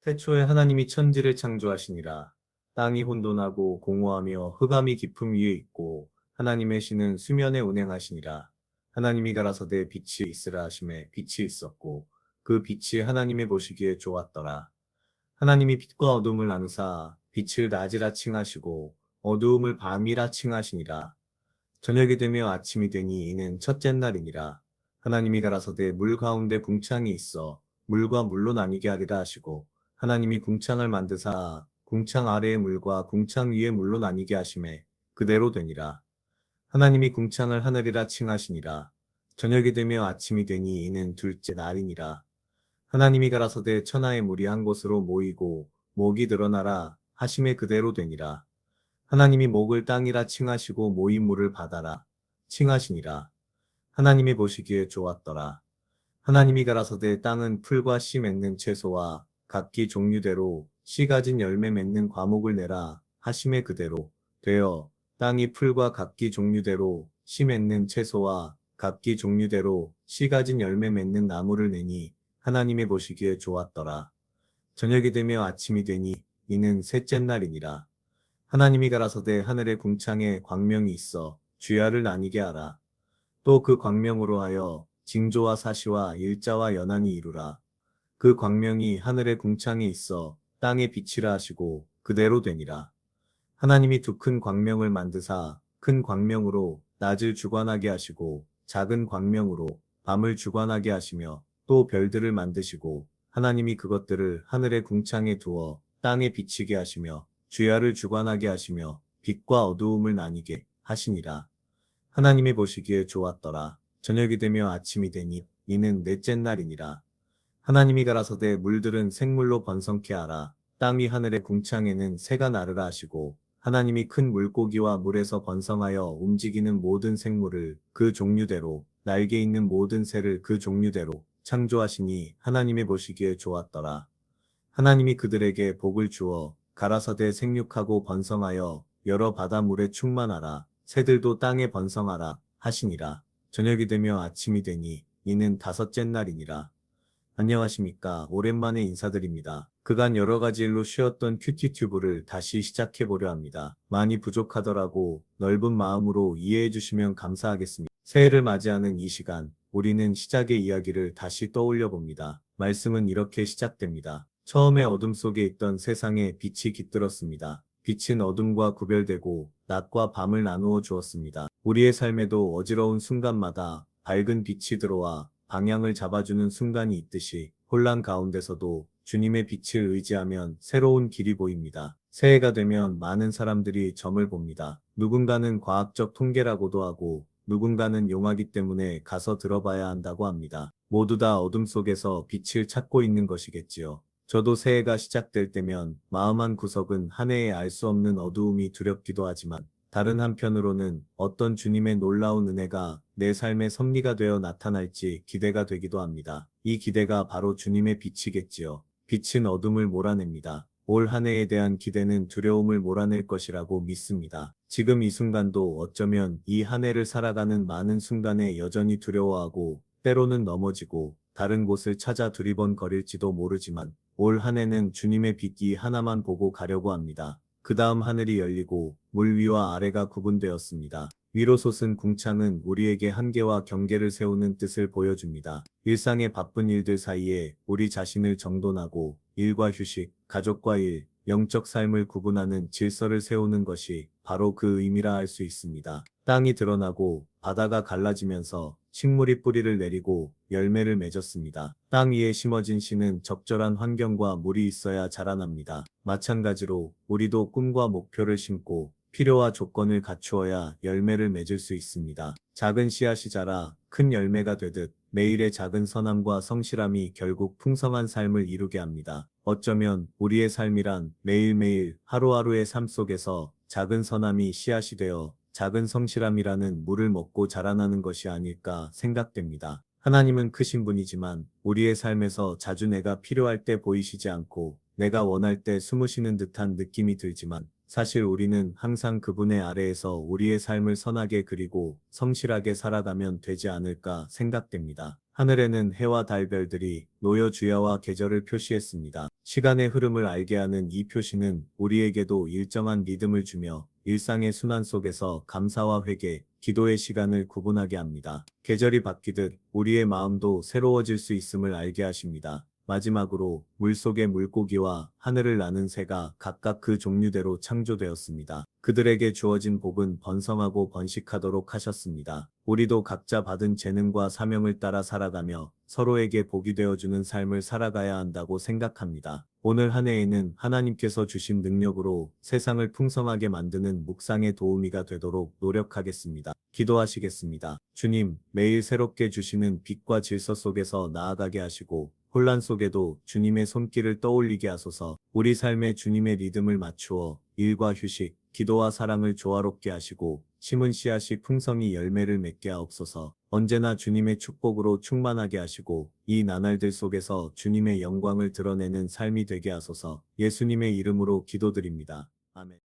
태초에 하나님이 천지를 창조하시니라. 땅이 혼돈하고 공허하며 흑암이 깊음 위에 있고 하나님의 신은 수면에 운행하시니라. 하나님이 가라사대 빛이 있으라 하심에 빛이 있었고 그 빛이 하나님의 보시기에 좋았더라. 하나님이 빛과 어둠을 나누사 빛을 낮이라 칭하시고 어두움을 밤이라 칭하시니라. 저녁이 되며 아침이 되니 이는 첫째 날이니라. 하나님이 가라사대 물 가운데 궁창이 있어 물과 물로 나뉘게 하리라 하시고 하나님이 궁창을 만드사 궁창 아래의 물과 궁창 위의 물로 나뉘게 하심에 그대로 되니라. 하나님이 궁창을 하늘이라 칭하시니라. 저녁이 되며 아침이 되니 이는 둘째 날이니라. 하나님이 가라사대 천하의 물이 한 곳으로 모이고 목이 드러나라 하심에 그대로 되니라. 하나님이 목을 땅이라 칭하시고 모인 물을 바다라 칭하시니라. 하나님이 보시기에 좋았더라. 하나님이 가라사대 땅은 풀과 씨 맺는 채소와 각기 종류대로 씨 가진 열매 맺는 과목을 내라 하심에 그대로 되어 땅이 풀과 각기 종류대로 씨 맺는 채소와 각기 종류대로 씨 가진 열매 맺는 나무를 내니 하나님이 보시기에 좋았더라. 저녁이 되며 아침이 되니 이는 셋째 날이니라. 하나님이 가라사대 하늘의 궁창에 광명이 있어 주야를 나뉘게 하라. 또 그 광명으로 하여 징조와 사시와 일자와 연한이 이루라. 그 광명이 하늘의 궁창에 있어 땅에 빛이라 하시고 그대로 되니라. 하나님이 두 큰 광명을 만드사 큰 광명으로 낮을 주관하게 하시고 작은 광명으로 밤을 주관하게 하시며 또 별들을 만드시고 하나님이 그것들을 하늘의 궁창에 두어 땅에 비치게 하시며 주야를 주관하게 하시며 빛과 어두움을 나뉘게 하시니라. 하나님이 보시기에 좋았더라. 저녁이 되며 아침이 되니 이는 넷째 날이니라. 하나님이 가라사대 물들은 생물로 번성케 하라. 땅 위 하늘의 궁창에는 새가 나르라 하시고 하나님이 큰 물고기와 물에서 번성하여 움직이는 모든 생물을 그 종류대로 날개 있는 모든 새를 그 종류대로 창조하시니 하나님이 보시기에 좋았더라. 하나님이 그들에게 복을 주어 가라사대 생육하고 번성하여 여러 바다물에 충만하라. 새들도 땅에 번성하라 하시니라. 저녁이 되며 아침이 되니 이는 다섯째 날이니라. 안녕하십니까. 오랜만에 인사드립니다. 그간 여러 가지 일로 쉬었던 큐티튜브를 다시 시작해보려 합니다. 많이 부족하더라고 넓은 마음으로 이해해 주시면 감사하겠습니다. 새해를 맞이하는 이 시간, 우리는 시작의 이야기를 다시 떠올려 봅니다. 말씀은 이렇게 시작됩니다. 처음에 어둠 속에 있던 세상에 빛이 깃들었습니다. 빛은 어둠과 구별되고 낮과 밤을 나누어 주었습니다. 우리의 삶에도 어지러운 순간마다 밝은 빛이 들어와 방향을 잡아주는 순간이 있듯이 혼란 가운데서도 주님의 빛을 의지하면 새로운 길이 보입니다. 새해가 되면 많은 사람들이 점을 봅니다. 누군가는 과학적 통계라고도 하고 누군가는 용하기 때문에 가서 들어봐야 한다고 합니다. 모두 다 어둠 속에서 빛을 찾고 있는 것이겠지요. 저도 새해가 시작될 때면 마음 한 구석은 한 해에 알 수 없는 어두움이 두렵기도 하지만 다른 한편으로는 어떤 주님의 놀라운 은혜가 내 삶의 섭리가 되어 나타날지 기대가 되기도 합니다. 이 기대가 바로 주님의 빛이겠지요. 빛은 어둠을 몰아냅니다. 올 한 해에 대한 기대는 두려움을 몰아낼 것이라고 믿습니다. 지금 이 순간도 어쩌면 이 한 해를 살아가는 많은 순간에 여전히 두려워하고 때로는 넘어지고 다른 곳을 찾아 두리번거릴지도 모르지만 올 한 해는 주님의 빛이 하나만 보고 가려고 합니다. 그 다음 하늘이 열리고 물 위와 아래가 구분되었습니다. 위로 솟은 궁창은 우리에게 한계와 경계를 세우는 뜻을 보여줍니다. 일상의 바쁜 일들 사이에 우리 자신을 정돈하고 일과 휴식, 가족과 일, 영적 삶을 구분하는 질서를 세우는 것이 바로 그 의미라 할 수 있습니다. 땅이 드러나고 바다가 갈라지면서 식물이 뿌리를 내리고 열매를 맺었습니다. 땅 위에 심어진 씨는 적절한 환경과 물이 있어야 자라납니다. 마찬가지로 우리도 꿈과 목표를 심고 필요와 조건을 갖추어야 열매를 맺을 수 있습니다. 작은 씨앗이 자라 큰 열매가 되듯 매일의 작은 선함과 성실함이 결국 풍성한 삶을 이루게 합니다. 어쩌면 우리의 삶이란 매일매일 하루하루의 삶 속에서 작은 선함이 씨앗이 되어 작은 성실함이라는 물을 먹고 자라나는 것이 아닐까 생각됩니다. 하나님은 크신 분이지만 우리의 삶에서 자주 내가 필요할 때 보이시지 않고 내가 원할 때 숨으시는 듯한 느낌이 들지만 사실 우리는 항상 그분의 아래에서 우리의 삶을 선하게 그리고 성실하게 살아가면 되지 않을까 생각됩니다. 하늘에는 해와 달 별들이 노여 주야와 계절을 표시했습니다. 시간의 흐름을 알게 하는 이 표시는 우리에게도 일정한 리듬을 주며 일상의 순환 속에서 감사와 회개, 기도의 시간을 구분하게 합니다. 계절이 바뀌듯 우리의 마음도 새로워질 수 있음을 알게 하십니다. 마지막으로 물속의 물고기와 하늘을 나는 새가 각각 그 종류대로 창조되었습니다. 그들에게 주어진 복은 번성하고 번식하도록 하셨습니다. 우리도 각자 받은 재능과 사명을 따라 살아가며 서로에게 복이 되어주는 삶을 살아가야 한다고 생각합니다. 오늘 한 해에는 하나님께서 주신 능력으로 세상을 풍성하게 만드는 묵상의 도우미가 되도록 노력하겠습니다. 기도하시겠습니다. 주님, 매일 새롭게 주시는 빛과 질서 속에서 나아가게 하시고 혼란 속에도 주님의 손길을 떠올리게 하소서. 우리 삶에 주님의 리듬을 맞추어 일과 휴식, 기도와 사랑을 조화롭게 하시고 심은 씨앗이 풍성히 열매를 맺게 하옵소서. 언제나 주님의 축복으로 충만하게 하시고 이 나날들 속에서 주님의 영광을 드러내는 삶이 되게 하소서. 예수님의 이름으로 기도드립니다. 아멘.